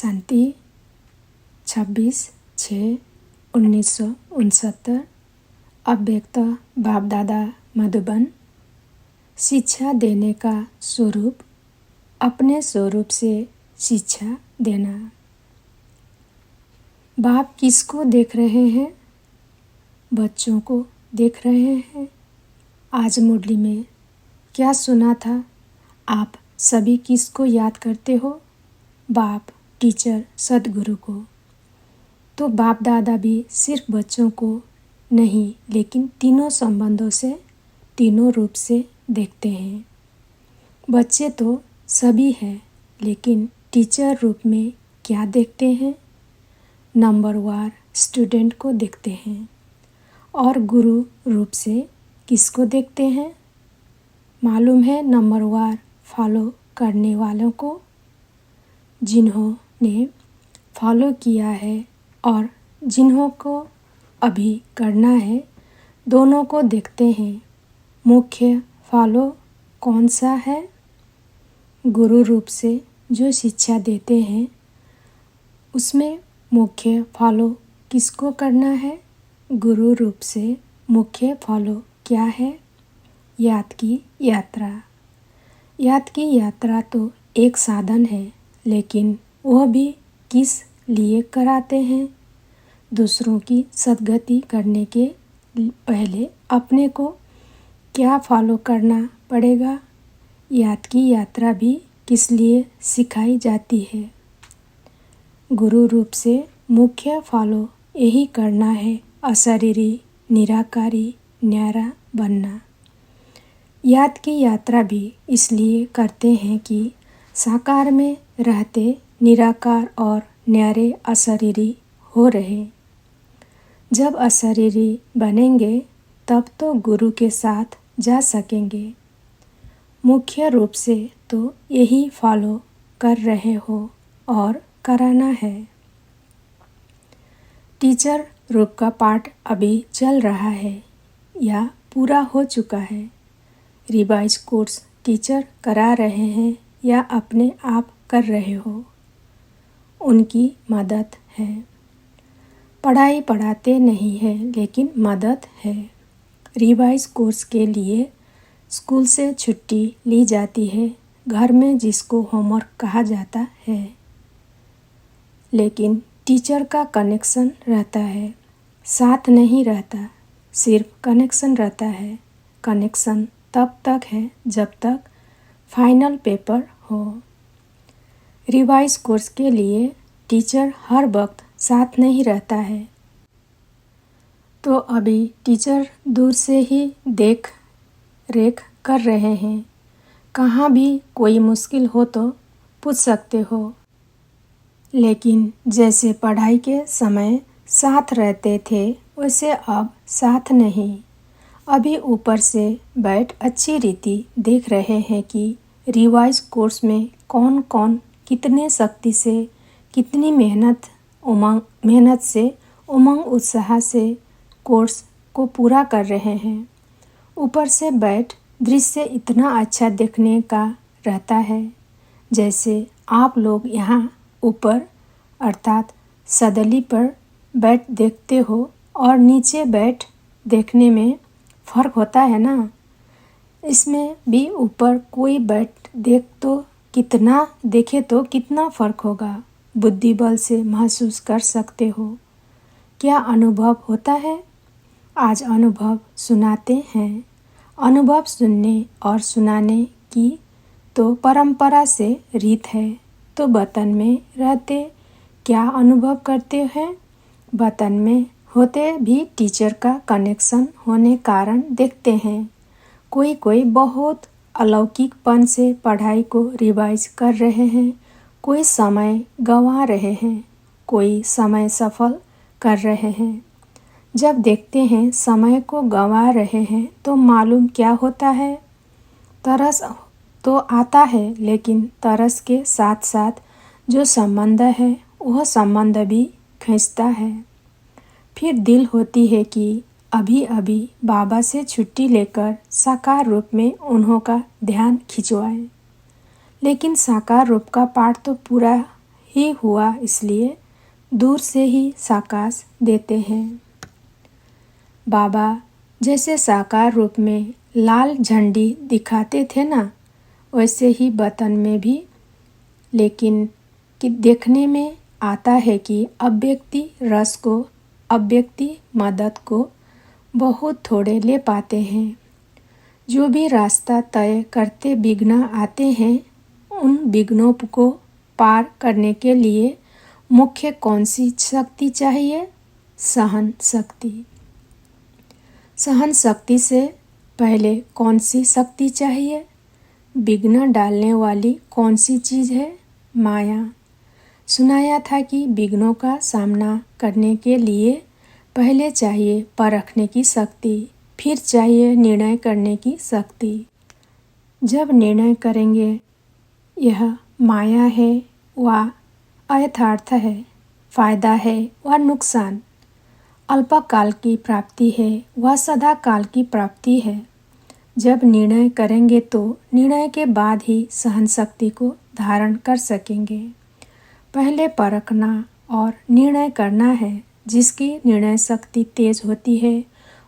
शांति 26/6/1969 अव्यक्त बाप दादा मधुबन। शिक्षा देने का स्वरूप अपने स्वरूप से शिक्षा देना। बाप किसको देख रहे हैं? बच्चों को देख रहे हैं। आज मुरली में क्या सुना था? आप सभी किसको याद करते हो? बाप, टीचर, सद्गुरु को। तो बाप दादा भी सिर्फ बच्चों को नहीं, लेकिन तीनों संबंधों से, तीनों रूप से देखते हैं। बच्चे तो सभी हैं, लेकिन टीचर रूप में क्या देखते हैं? नंबरवार स्टूडेंट को देखते हैं। और गुरु रूप से किसको देखते हैं? मालूम है, नंबरवार फॉलो करने वालों को। जिन्होंने फॉलो किया है और जिन्हों को अभी करना है, दोनों को देखते हैं। मुख्य फॉलो कौन सा है? गुरु रूप से जो शिक्षा देते हैं, उसमें मुख्य फॉलो किसको करना है? गुरु रूप से मुख्य फॉलो क्या है? याद की यात्रा। याद की यात्रा तो एक साधन है, लेकिन वह भी किस लिए कराते हैं? दूसरों की सद्गति करने के पहले अपने को क्या फॉलो करना पड़ेगा? याद की यात्रा भी किस लिए सिखाई जाती है? गुरु रूप से मुख्य फॉलो यही करना है, अशरीरी, निराकारी, न्यारा बनना। याद की यात्रा भी इसलिए करते हैं कि साकार में रहते निराकार और न्यारे अशरीरी हो रहे। जब अशरीरी बनेंगे तब तो गुरु के साथ जा सकेंगे। मुख्य रूप से तो यही फॉलो कर रहे हो और कराना है। टीचर रूप का पाठ अभी चल रहा है या पूरा हो चुका है? रिवाइज कोर्स टीचर करा रहे हैं या अपने आप कर रहे हो? उनकी मदद है। पढ़ाई पढ़ाते नहीं है, लेकिन मदद है। रिवाइज कोर्स के लिए स्कूल से छुट्टी ली जाती है, घर में जिसको होमवर्क कहा जाता है। लेकिन टीचर का कनेक्शन रहता है, साथ नहीं रहता, सिर्फ कनेक्शन रहता है। कनेक्शन तब तक है जब तक फाइनल पेपर हो। रिवाइज कोर्स के लिए टीचर हर वक्त साथ नहीं रहता है, तो अभी टीचर दूर से ही देख रेख कर रहे हैं। कहाँ भी कोई मुश्किल हो तो पूछ सकते हो। लेकिन जैसे पढ़ाई के समय साथ रहते थे, वैसे अब साथ नहीं। अभी ऊपर से बैठ अच्छी रीति देख रहे हैं कि रिवाइज कोर्स में कौन कौन कितने शक्ति से, कितनी मेहनत से, उमंग उत्साह से कोर्स को पूरा कर रहे हैं। ऊपर से बैठ दृश्य इतना अच्छा देखने का रहता है, जैसे आप लोग यहाँ ऊपर अर्थात सदली पर बैठ देखते हो और नीचे बैठ देखने में फ़र्क होता है ना। इसमें भी ऊपर कोई बैठ देखे तो कितना फ़र्क होगा, बुद्धि बल से महसूस कर सकते हो। क्या अनुभव होता है? आज अनुभव सुनाते हैं। अनुभव सुनने और सुनाने की तो परंपरा से रीत है। तो वतन में रहते क्या अनुभव करते हैं? वतन में होते भी टीचर का कनेक्शन होने कारण देखते हैं। कोई बहुत अलौकिकपन से पढ़ाई को रिवाइज कर रहे हैं, कोई समय गंवा रहे हैं, कोई समय सफल कर रहे हैं। जब देखते हैं समय को गंवा रहे हैं तो मालूम क्या होता है? तरस तो आता है, लेकिन तरस के साथ साथ जो संबंध है, वह संबंध भी खींचता है। फिर दिल होती है कि अभी अभी बाबा से छुट्टी लेकर साकार रूप में उन्हों का ध्यान खिंचवाएं। लेकिन साकार रूप का पाठ तो पूरा ही हुआ, इसलिए दूर से ही साकाश देते हैं। बाबा जैसे साकार रूप में लाल झंडी दिखाते थे ना, वैसे ही वतन में भी, लेकिन कि देखने में आता है कि अव्यक्ति रस को, अव्यक्ति मदद को बहुत थोड़े ले पाते हैं। जो भी रास्ता तय करते विघ्न आते हैं, उन विघ्नों को पार करने के लिए मुख्य कौन सी शक्ति चाहिए? सहन शक्ति। सहन शक्ति से पहले कौन सी शक्ति चाहिए? विघ्न डालने वाली कौन सी चीज़ है? माया। सुनाया था कि विघ्नों का सामना करने के लिए पहले चाहिए परखने की शक्ति, फिर चाहिए निर्णय करने की शक्ति। जब निर्णय करेंगे यह माया है व अयथार्थ है, फायदा है व नुकसान, अल्पकाल की प्राप्ति है व सदा काल की प्राप्ति है, जब निर्णय करेंगे तो निर्णय के बाद ही सहन शक्ति को धारण कर सकेंगे। पहले परखना और निर्णय करना है। जिसकी निर्णय शक्ति तेज होती है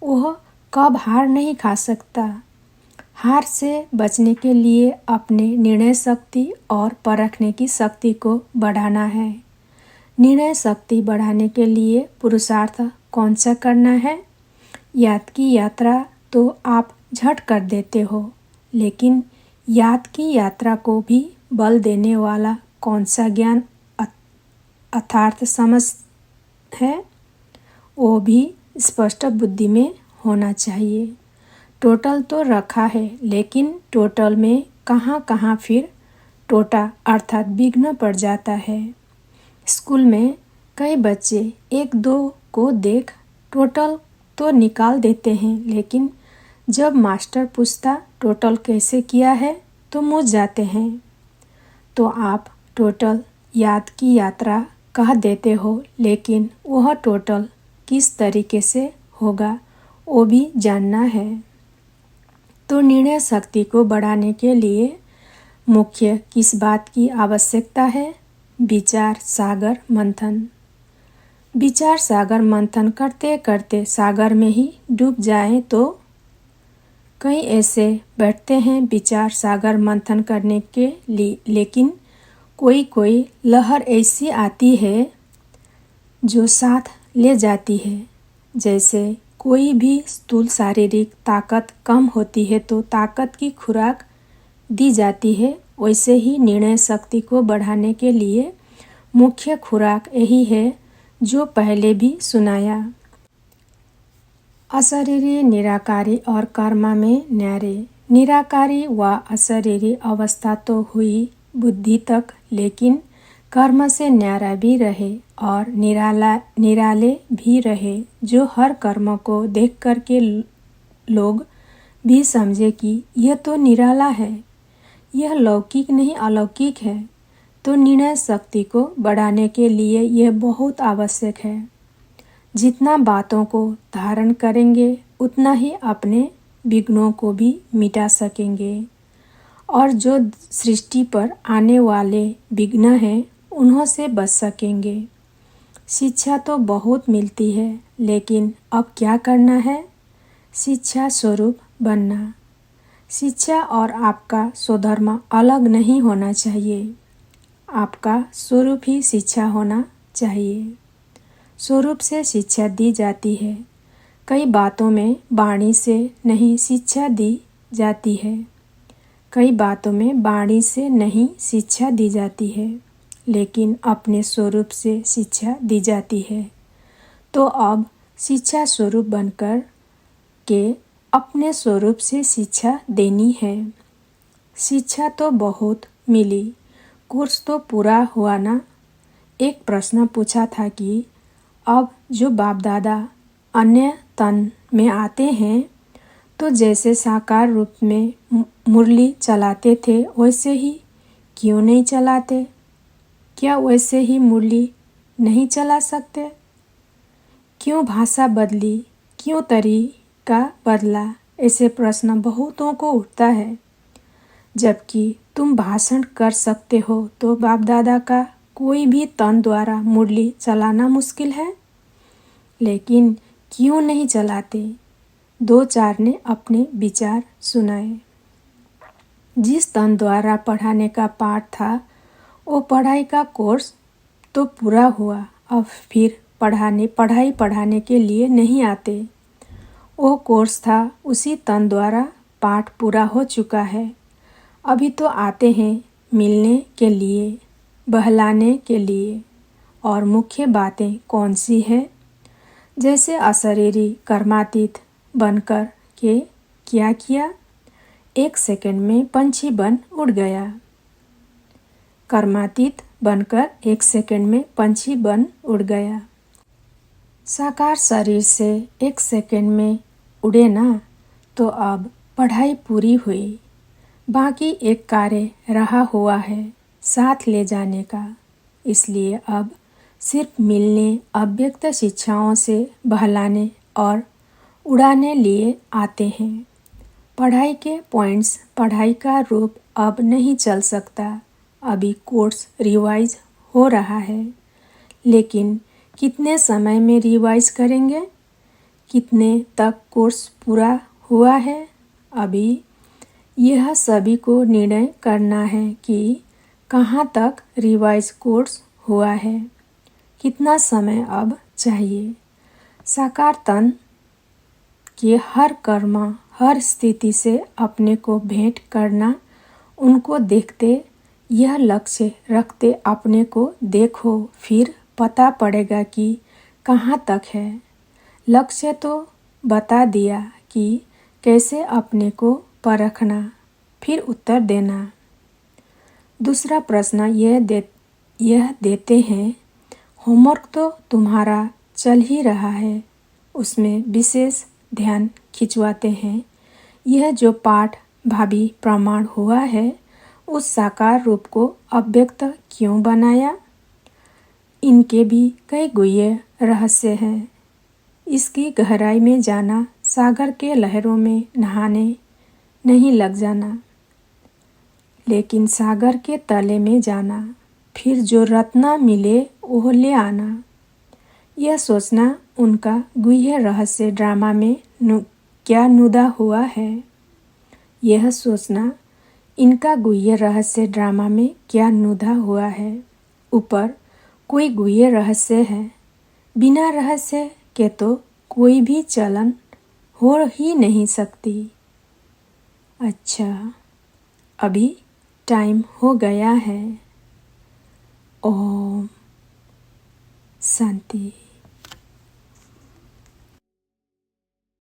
वह कब हार नहीं खा सकता। हार से बचने के लिए अपने निर्णय शक्ति और परखने की शक्ति को बढ़ाना है। निर्णय शक्ति बढ़ाने के लिए पुरुषार्थ कौन सा करना है? याद की यात्रा तो आप झट कर देते हो, लेकिन याद की यात्रा को भी बल देने वाला कौन सा ज्ञान अर्थात समझ है, वो भी स्पष्ट बुद्धि में होना चाहिए। टोटल तो रखा है, लेकिन टोटल में कहाँ कहाँ फिर टोटा अर्थात विघ्न पड़ जाता है। स्कूल में कई बच्चे एक दो को देख टोटल तो निकाल देते हैं, लेकिन जब मास्टर पूछता टोटल कैसे किया है तो मुझ जाते हैं। तो आप टोटल याद की यात्रा कह देते हो, लेकिन वह टोटल किस तरीके से होगा वो भी जानना है। तो निर्णय शक्ति को बढ़ाने के लिए मुख्य किस बात की आवश्यकता है? विचार सागर मंथन। विचार सागर मंथन करते करते सागर में ही डूब जाएं तो कई ऐसे बैठते हैं विचार सागर मंथन करने के लिए, लेकिन कोई कोई लहर ऐसी आती है जो साथ ले जाती है। जैसे कोई भी स्थूल शारीरिक ताकत कम होती है तो ताकत की खुराक दी जाती है, वैसे ही निर्णय शक्ति को बढ़ाने के लिए मुख्य खुराक यही है जो पहले भी सुनाया। अशरीरी, निराकारी और कर्म में न्यारे। निराकारी व अशरीरी अवस्था तो हुई बुद्धि तक, लेकिन कर्म से न्यारा भी रहे और निराले भी रहे, जो हर कर्म को देख कर के लोग भी समझे कि यह तो निराला है, यह लौकिक नहीं अलौकिक है। तो निर्णय शक्ति को बढ़ाने के लिए यह बहुत आवश्यक है। जितना बातों को धारण करेंगे उतना ही अपने विघ्नों को भी मिटा सकेंगे, और जो सृष्टि पर आने वाले विघ्न हैं उन्हों से बच सकेंगे। शिक्षा तो बहुत मिलती है, लेकिन अब क्या करना है? शिक्षा स्वरूप बनना। शिक्षा और आपका स्वधर्म अलग नहीं होना चाहिए, आपका स्वरूप ही शिक्षा होना चाहिए। स्वरूप से शिक्षा दी जाती है। कई बातों में वाणी से नहीं शिक्षा दी जाती है, कई बातों में वाणी से नहीं शिक्षा दी जाती है, लेकिन अपने स्वरूप से शिक्षा दी जाती है। तो अब शिक्षा स्वरूप बनकर के अपने स्वरूप से शिक्षा देनी है। शिक्षा तो बहुत मिली, कोर्स तो पूरा हुआ ना। एक प्रश्न पूछा था कि अब जो बाप दादा अन्य तन में आते हैं तो जैसे साकार रूप में मुरली चलाते थे वैसे ही क्यों नहीं चलाते? क्या वैसे ही मुरली नहीं चला सकते? क्यों भाषा बदली, क्यों तरीका बदला? ऐसे प्रश्न बहुतों को उठता है। जबकि तुम भाषण कर सकते हो तो बाप दादा का कोई भी तन द्वारा मुरली चलाना मुश्किल है? लेकिन क्यों नहीं चलाते? दो चार ने अपने विचार सुनाए। जिस तन द्वारा पढ़ाने का पाठ था वो पढ़ाई का कोर्स तो पूरा हुआ, अब फिर पढ़ाई पढ़ाने के लिए नहीं आते। वो कोर्स था, उसी तन द्वारा पाठ पूरा हो चुका है। अभी तो आते हैं मिलने के लिए, बहलाने के लिए। और मुख्य बातें कौन सी है? जैसे अशरीरी कर्मातीत बनकर के क्या किया? 1 सेकंड में पंछी बन उड़ गया। कर्मातीत बनकर 1 सेकंड में पंछी बन उड़ गया। साकार शरीर से 1 सेकंड में उड़े ना, तो अब पढ़ाई पूरी हुई। बाकी एक कार्य रहा हुआ है साथ ले जाने का। इसलिए अब सिर्फ मिलने, अव्यक्त शिक्षाओं से बहलाने और उड़ाने लिए आते हैं। पढ़ाई के पॉइंट्स, पढ़ाई का रूप अब नहीं चल सकता। अभी कोर्स रिवाइज हो रहा है, लेकिन कितने समय में रिवाइज करेंगे? कितने तक कोर्स पूरा हुआ है? अभी यह सभी को निर्णय करना है कि कहाँ तक रिवाइज कोर्स हुआ है, कितना समय अब चाहिए। साकार तन के हर कर्म, हर स्थिति से अपने को भेंट करना, उनको देखते, यह लक्ष्य रखते अपने को देखो, फिर पता पड़ेगा कि कहाँ तक है। लक्ष्य तो बता दिया कि कैसे अपने को परखना, फिर उत्तर देना। दूसरा प्रश्न यह देते हैं, होमवर्क तो तुम्हारा चल ही रहा है, उसमें विशेष ध्यान खिंचवाते हैं। यह जो पाठ भावी प्रमाण हुआ है, उस साकार रूप को अव्यक्त क्यों बनाया? इनके भी कई गुह्य रहस्य हैं। इसकी गहराई में जाना, सागर के लहरों में नहाने नहीं लग जाना, लेकिन सागर के तले में जाना, फिर जो रत्न मिले वो ले आना। यह सोचना उनका गुह्य रहस्य ड्रामा में क्या नुदा हुआ है। यह सोचना इनका गुह्य रहस्य ड्रामा में क्या नुदा हुआ है। ऊपर कोई गुह्य रहस्य है, बिना रहस्य के तो कोई भी चलन हो ही नहीं सकती। अच्छा, अभी टाइम हो गया है। ओम शांति।